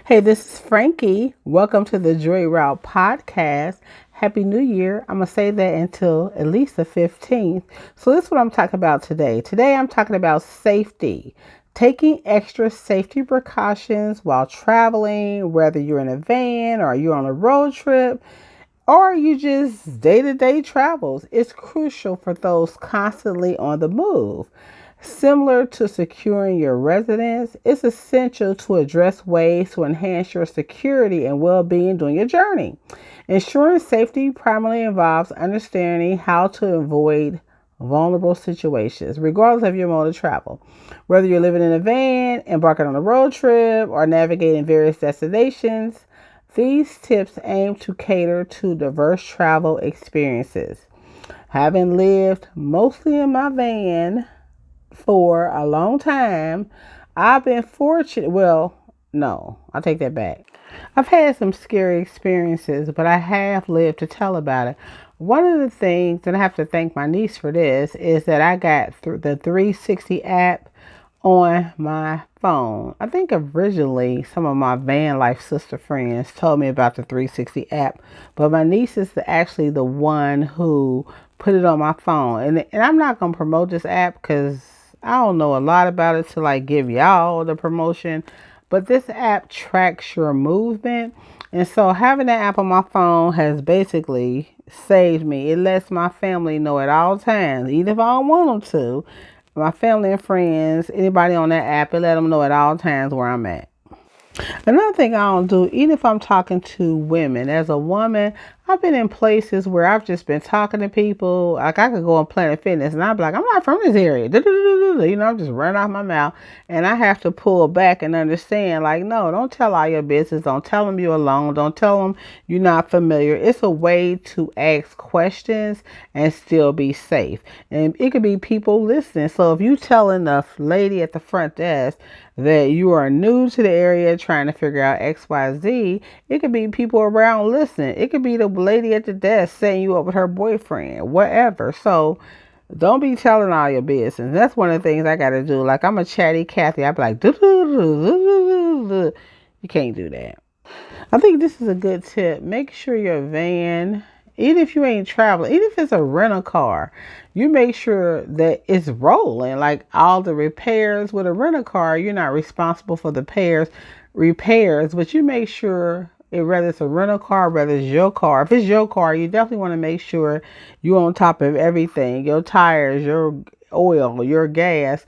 Hey, this is Frankie. Welcome to the Joy Route podcast. Happy New Year. I'm going to say that until at least the 15th. So, this is what I'm talking about today. Today, I'm talking about safety. Taking extra safety precautions while traveling, whether you're in a van or you're on a road trip or you just day to day travels. It's crucial for those constantly on the move. Similar to securing your residence, it's essential to address ways to enhance your security and well being during your journey. Ensuring safety primarily involves understanding how to avoid vulnerable situations, regardless of your mode of travel. Whether you're living in a van, embarking on a road trip, or navigating various destinations, these tips aim to cater to diverse travel experiences. Having lived mostly in my van for a long time, I've been fortunate. Well, no, I'll take that back. I've had some scary experiences, but I have lived to tell about it. One of the things, and I have to thank my niece for this, is that I got the 360 app on my phone. I think originally some of my Vanlife sister friends told me about the 360 app, but my niece is actually the one who put it on my phone. And I'm not going to promote this app because I don't know a lot about it to like give y'all the promotion, but this app tracks your movement. And so having that app on my phone has basically saved me. It lets my family know at all times, even if I don't want them to, my family and friends, anybody on that app, it let them know at all times where I'm at. Another thing I don't do, even if I'm talking to women, as a woman, I've been in places where I've just been talking to people. Like I could go on Planet Fitness and I'd be like, I'm not from this area. I'm just running off my mouth. And I have to pull back and understand, like, no, don't tell all your business. Don't tell them you're alone. Don't tell them you're not familiar. It's a way to ask questions and still be safe. And it could be people listening. So if you telling the lady at the front desk that you are new to the area trying to figure out XYZ, it could be people around listening. It could be the lady at the desk setting you up with her boyfriend, whatever. So don't be telling all your business. That's one of the things I got to do. Like I'm a chatty Cathy. I be like, you can't do that. I think this is a good tip. Make sure your van, even if you ain't traveling, even if it's a rental car, you make sure that it's rolling. Like all the repairs with a rental car, you're not responsible for the repairs, but you make sure whether it's a rental car, whether it's your car. If it's your car, you definitely want to make sure you're on top of everything. Your tires, your oil, your gas,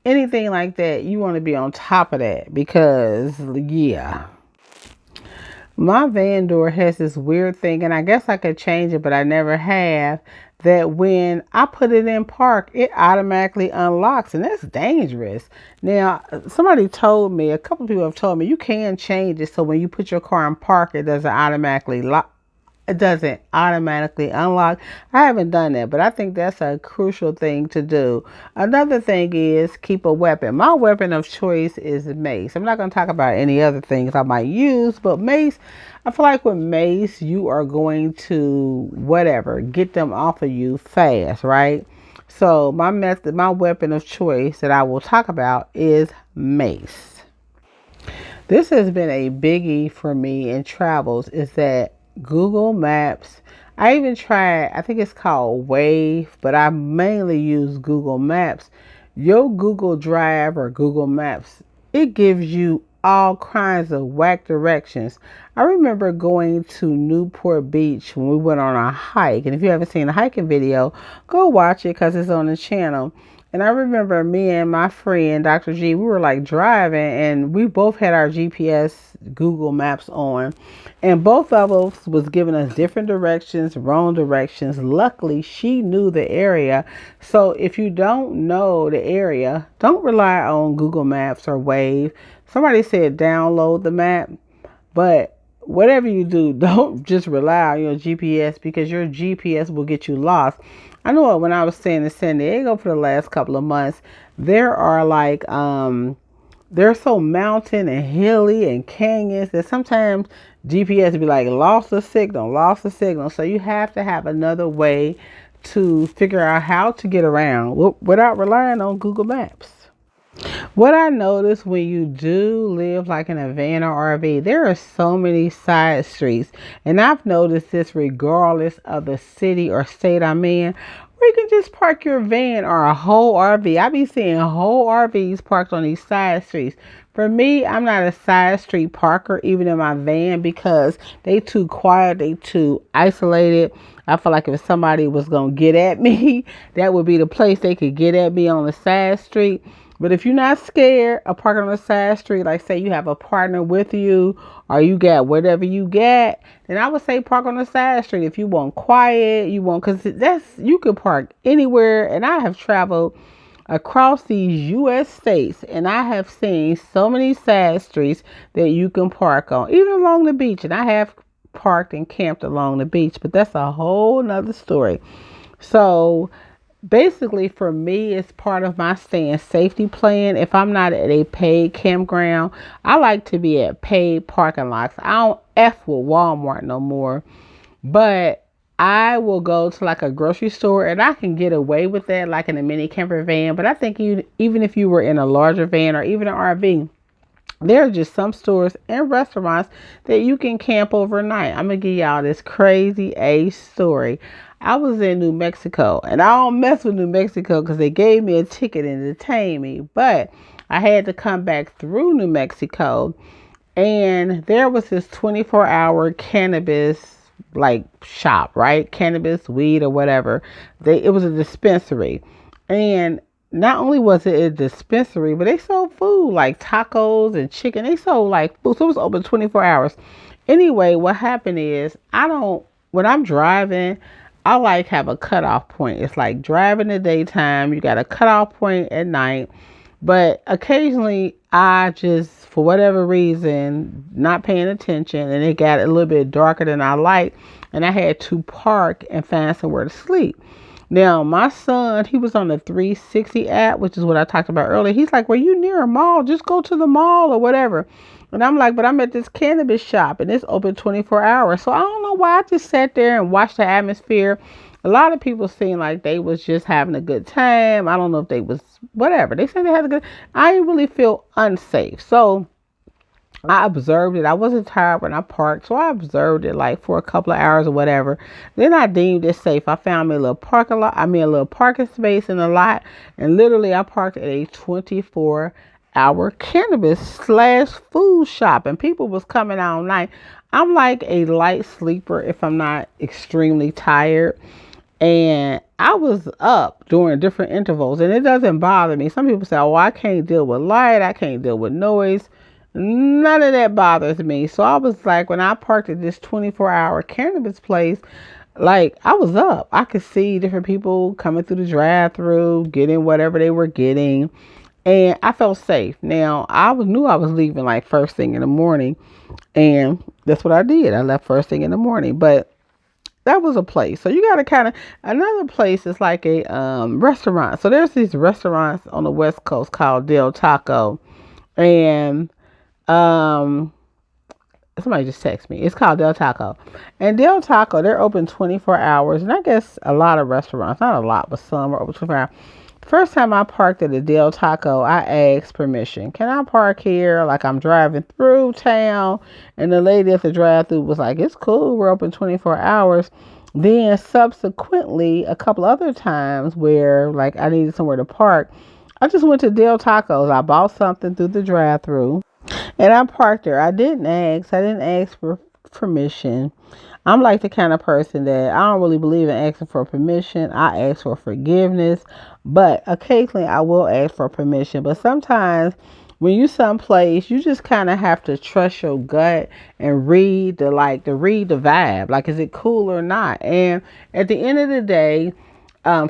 anything like that. You want to be on top of that because, yeah. My van door has this weird thing, and I guess I could change it, but I never have. That when I put it in park, it automatically unlocks, and that's dangerous. Now, somebody told me, a couple of people have told me, you can change it so when you put your car in park, it doesn't automatically unlock. I haven't done that, but I think that's a crucial thing to do. Another thing is keep a weapon. My weapon of choice is mace. I'm not going to talk about any other things I might use, but mace, I feel like with mace, you are going to get them off of you fast, right? So my weapon of choice that I will talk about is mace. This has been a biggie for me in travels is that Google Maps. I even tried, I think it's called Wave, but I mainly use Google Maps. Your Google Drive or Google Maps, it gives you all kinds of whack directions. I remember going to Newport Beach when we went on a hike. And if you haven't seen the hiking video, go watch it because it's on the channel. And I remember me and my friend, Dr. G, we were like driving and we both had our GPS Google Maps on. And both of us was giving us different directions, wrong directions. Luckily, she knew the area. So if you don't know the area, don't rely on Google Maps or Wave. Somebody said download the map. But whatever you do, don't just rely on your GPS because your GPS will get you lost. I know when I was staying in San Diego for the last couple of months, there are they're so mountain and hilly and canyons that sometimes GPS be like lost the signal, lost the signal. So you have to have another way to figure out how to get around without relying on Google Maps. What I notice when you do live like in a van or RV, there are so many side streets. And I've noticed this regardless of the city or state I'm in, where you can just park your van or a whole RV. I be seeing whole RVs parked on these side streets. For me, I'm not a side street parker, even in my van, because they too quiet, they too isolated. I feel like if somebody was gonna get at me, that would be the place they could get at me, on the side street. But if you're not scared of parking on the side street, like say you have a partner with you or you got whatever you got, then I would say park on the side street. If you want quiet, you want, because you can park anywhere. And I have traveled across these U.S. states, and I have seen so many side streets that you can park on, even along the beach. And I have parked and camped along the beach, but that's a whole nother story. So basically, for me, it's part of my staying safety plan. If I'm not at a paid campground, I like to be at paid parking lots. I don't F with Walmart no more, but I will go to like a grocery store and I can get away with that, like in a mini camper van. But I think even if you were in a larger van or even an RV, there are just some stores and restaurants that you can camp overnight. I'm going to give y'all this crazy ace story. I was in New Mexico, and I don't mess with New Mexico because they gave me a ticket and detained me. But I had to come back through New Mexico, and there was this 24-hour cannabis like shop, right? Cannabis, weed, or whatever. It was a dispensary. And not only was it a dispensary, but they sold food like tacos and chicken. They sold like food. So it was open 24 hours. Anyway, what happened is when I'm driving, I like have a cutoff point. It's like driving in the daytime. You got a cutoff point at night. But occasionally I just, for whatever reason, not paying attention, and it got a little bit darker than I liked, and I had to park and find somewhere to sleep. Now, my son, he was on the 360 app, which is what I talked about earlier. He's like, "Well, you near a mall? Just go to the mall or whatever." And I'm like, "But I'm at this cannabis shop and it's open 24 hours." So I don't know why I just sat there and watched the atmosphere. A lot of people seemed like they was just having a good time. I don't know if they was whatever. They said they had a good. I didn't really feel unsafe. So I observed it. I wasn't tired when I parked, so I observed it like for a couple of hours or whatever. Then I deemed it safe. I found me a little parking lot. I mean, a little parking space in the lot, and literally I parked at a 24-hour cannabis slash food shop, and people was coming all night. I'm like a light sleeper if I'm not extremely tired. And I was up during different intervals, and it doesn't bother me. Some people say, "Oh, I can't deal with light. I can't deal with noise." None of that bothers me. So I was like, when I parked at this 24-hour cannabis place, like I was up. I could see different people coming through the drive-through, getting whatever they were getting, and I felt safe. Now knew I was leaving like first thing in the morning, and that's what I did. I left first thing in the morning, but that was a place. So you got to kind of, another place is like a restaurant. So there's these restaurants on the West Coast called Del Taco, and um somebody just texted me. It's called Del Taco. And Del Taco, they're open 24 hours. And I guess a lot of restaurants, not a lot, but some are open 24 hours. First time I parked at a Del Taco, I asked permission. "Can I park here?" Like I'm driving through town. And the lady at the drive-thru was like, "It's cool. We're open 24 hours. Then subsequently, a couple other times where like I needed somewhere to park, I just went to Del Tacos. I bought something through the drive-thru, and I parked there. I didn't ask. I didn't ask for permission. I'm like the kind of person that I don't really believe in asking for permission. I ask for forgiveness, but occasionally I will ask for permission. But sometimes when you someplace, you just kind of have to trust your gut and read the vibe. Like, is it cool or not? And at the end of the day,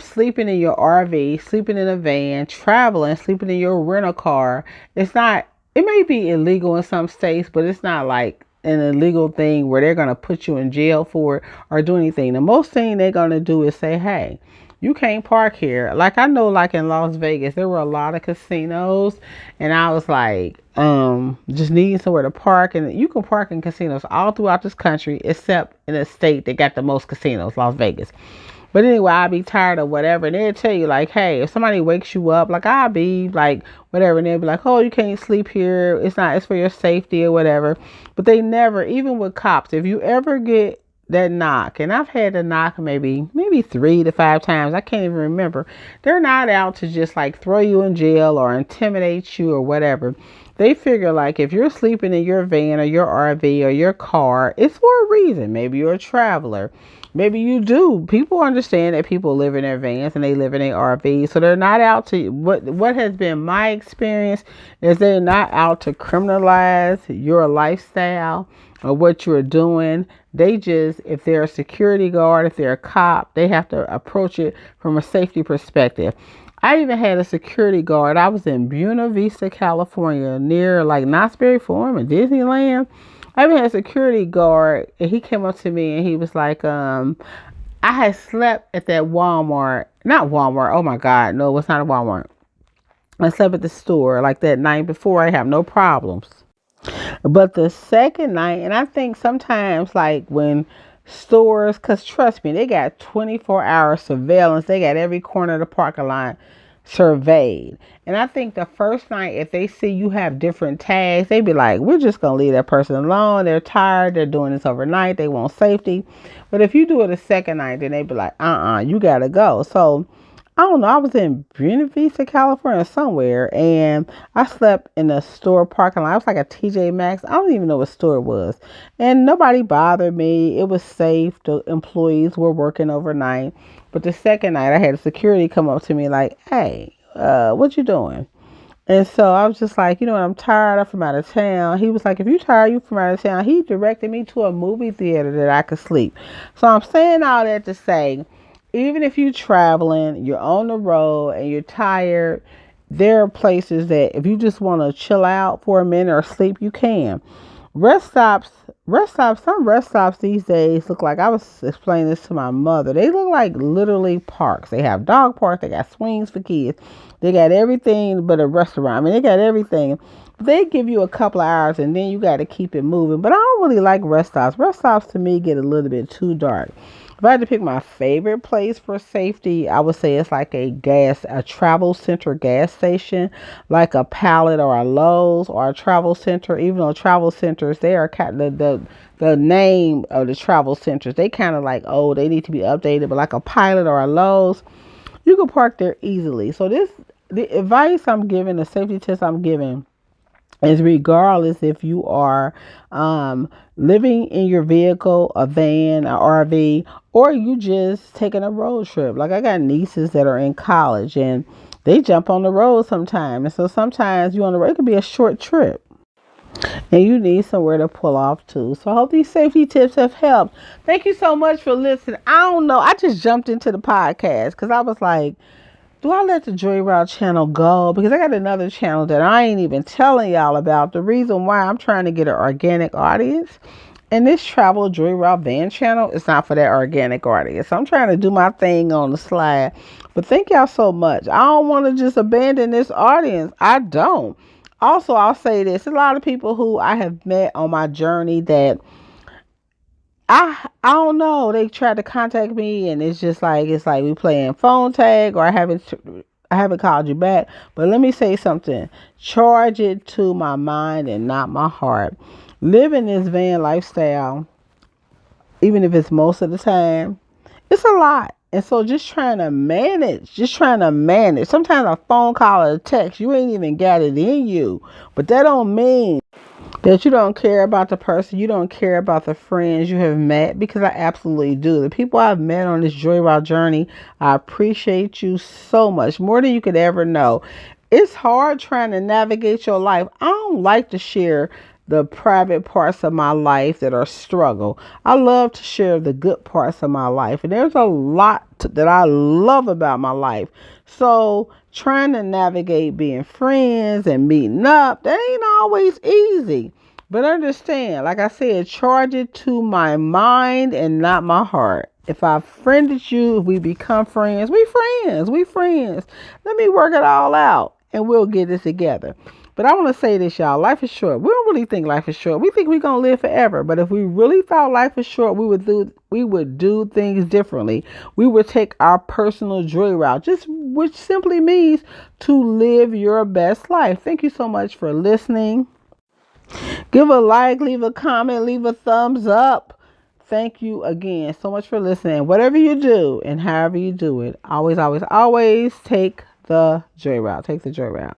sleeping in your RV, sleeping in a van, traveling, sleeping in your rental car, it's not, it may be illegal in some states, but it's not like an illegal thing where they're going to put you in jail for it or do anything. The most thing they're going to do is say, "Hey, you can't park here." Like I know, like in Las Vegas, there were a lot of casinos, and I was like, just needing somewhere to park. And you can park in casinos all throughout this country, except in a state that got the most casinos, Las Vegas. But anyway, I'll be tired of whatever. And they'll tell you, like, hey, if somebody wakes you up, like, I'll be like, whatever. And they'll be like, oh, you can't sleep here. It's for your safety or whatever. But they never, even with cops, if you ever get that knock, and I've had to knock maybe 3 to 5 times, I can't even remember. They're not out to just like throw you in jail or intimidate you or whatever. They figure like if you're sleeping in your van or your RV or your car, it's for a reason. Maybe you're a traveler. Maybe you do. People understand that people live in their vans and they live in their RVs. So they're not out to, what has been my experience is they're not out to criminalize your lifestyle or what you're doing. They just, if they're a security guard, if they're a cop, they have to approach it from a safety perspective. I even had a security guard. I was in Buena Vista, California, near like Knott's Berry Farm and Disneyland. I even had a security guard, and he came up to me and he was like, I had slept at that Walmart. Not Walmart. Oh my God. No, it's not a Walmart. I slept at the store like that night before. I have no problems. But the second night, and I think sometimes like when stores, because trust me, they got 24-hour surveillance. They got every corner of the parking lot surveyed. And I think the first night, if they see you have different tags, they be like, we're just going to leave that person alone. They're tired. They're doing this overnight. They want safety. But if you do it a second night, then they be like, you got to go. So I don't know. I was in Buena Vista, California somewhere, and I slept in a store parking lot. It was like a TJ Maxx. I don't even know what store it was. And nobody bothered me. It was safe. The employees were working overnight. But the second night, I had a security come up to me like, hey, what you doing? And so I was just like, I'm tired. I'm from out of town. He was like, if you tired, you from out of town. He directed me to a movie theater that I could sleep. So I'm saying all that to say, even if you're traveling, you're on the road and you're tired, there are places that if you just want to chill out for a minute or sleep, you can. Some rest stops these days look like, I was explaining this to my mother, they look like literally parks. They have dog parks, they got swings for kids, they got everything but a restaurant. I mean, they got everything. They give you a couple of hours and then you got to keep it moving. But I don't really like rest stops. Rest stops to me get a little bit too dark. If I had to pick my favorite place for safety, I would say it's like a travel center gas station, like a Pallet or a Lowe's or a travel center. Even though travel centers, they are kind of the name of the travel centers. They kind of like, they need to be updated. But like a Pilot or a Lowe's, you can park there easily. So the advice I'm giving, the safety tips I'm giving, is regardless if you are living in your vehicle, a van, an RV, or you just taking a road trip. Like I got nieces that are in college and they jump on the road sometime. And so sometimes you on the road, it could be a short trip and you need somewhere to pull off to. So I hope these safety tips have helped. Thank you so much for listening. I don't know. I just jumped into the podcast because I was like, do I let the Joy Route channel go? Because I got another channel that I ain't even telling y'all about. The reason why I'm trying to get an organic audience. And this Travel Joy Route Van channel is not for that organic audience. I'm trying to do my thing on the slide. But thank y'all so much. I don't want to just abandon this audience. I don't. Also, I'll say this. A lot of people who I have met on my journey that I don't know. They tried to contact me, and it's like we playing phone tag, or I haven't called you back. But let me say something. Charge it to my mind and not my heart. Living this van lifestyle, even if it's most of the time, it's a lot. And so just trying to manage. Sometimes a phone call or a text, you ain't even got it in you. But that don't mean that you don't care about the person, you don't care about the friends you have met, because I absolutely do. The people I've met on this Joy Route journey, I appreciate you so much, more than you could ever know. It's hard trying to navigate your life. I don't like to share the private parts of my life that are struggle. I love to share the good parts of my life. And there's a lot that I love about my life. So trying to navigate being friends and meeting up, that ain't always easy. But understand, like I said, charge it to my mind and not my heart. If I friended you, if we become friends, we friends. Let me work it all out and we'll get it together. But I want to say this, y'all. Life is short. We don't really think life is short. We think we're gonna live forever. But if we really thought life was short, we would do things differently. We would take our personal joy route, just which simply means to live your best life. Thank you so much for listening. Give a like, leave a comment, leave a thumbs up. Thank you again so much for listening. Whatever you do and however you do it, always, always, always take the joy route. Take the joy route.